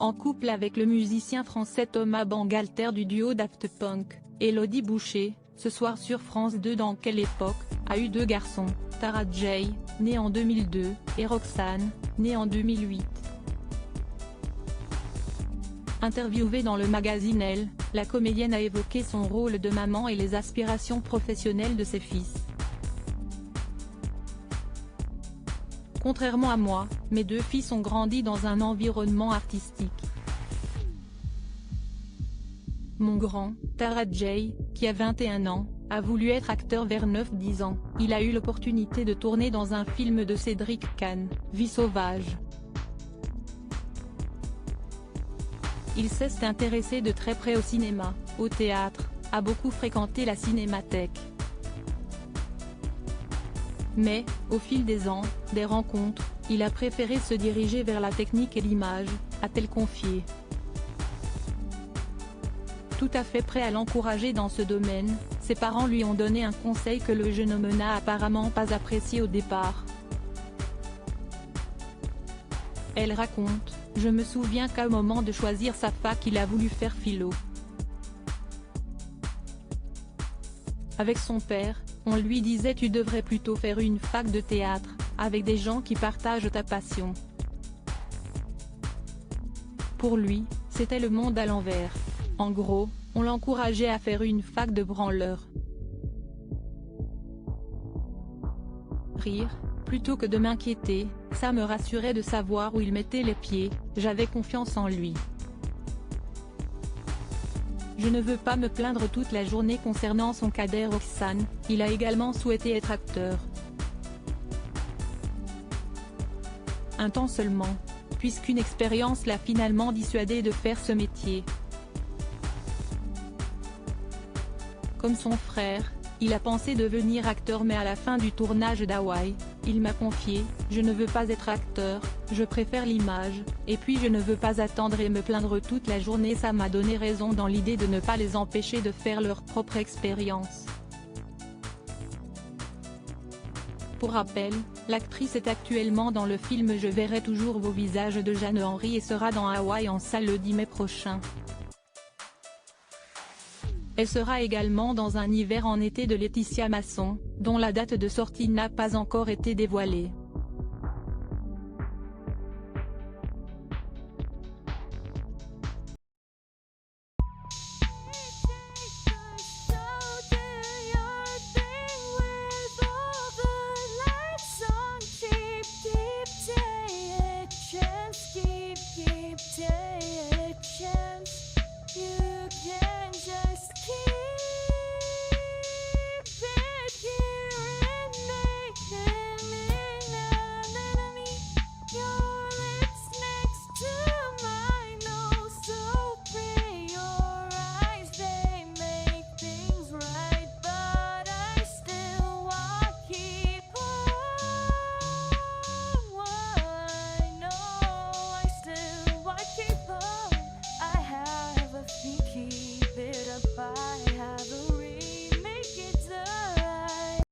en couple avec le musicien français Thomas Bangalter du duo Daft Punk. Élodie Boucher, ce soir sur France 2. Dans quelle époque, a eu 2 garçons, Tara J, née en 2002, et Roxane, née en 2008. Interviewée dans le magazine Elle, la comédienne a évoqué son rôle de maman et les aspirations professionnelles de ses fils. Contrairement à moi, mes 2 fils ont grandi dans un environnement artistique. Mon grand, Tara J, qui a 21 ans, a voulu être acteur vers 9-10 ans. Il a eu l'opportunité de tourner dans un film de Cédric Kahn, Vie sauvage. Il s'est intéressé de très près au cinéma, au théâtre, a beaucoup fréquenté la cinémathèque. Mais, au fil des ans, des rencontres, il a préféré se diriger vers la technique et l'image, a-t-elle confié. Tout à fait prêt à l'encourager dans ce domaine, ses parents lui ont donné un conseil que le jeune homme n'a apparemment pas apprécié au départ. Elle raconte: « Je me souviens qu'à un moment de choisir sa fac il a voulu faire philo. Avec son père, on lui disait tu devrais plutôt faire une fac de théâtre, avec des gens qui partagent ta passion. » Pour lui, c'était le monde à l'envers. En gros, on l'encourageait à faire une fac de branleur. Rire, plutôt que de m'inquiéter, ça me rassurait de savoir où il mettait les pieds, j'avais confiance en lui. Je ne veux pas me plaindre toute la journée concernant son cadet Roxane, il a également souhaité être acteur. Un temps seulement, puisqu'une expérience l'a finalement dissuadé de faire ce métier. Comme son frère, il a pensé devenir acteur mais à la fin du tournage d'Hawaï, il m'a confié « Je ne veux pas être acteur, je préfère l'image, et puis je ne veux pas attendre et me plaindre toute la journée ». Ça m'a donné raison dans l'idée de ne pas les empêcher de faire leur propre expérience. Pour rappel, l'actrice est actuellement dans le film Je verrai toujours vos visages de Jeanne Henry et sera dans Hawaï en salle le 10 mai prochain. Elle sera également dans Un hiver en été de Laetitia Masson, dont la date de sortie n'a pas encore été dévoilée. Keep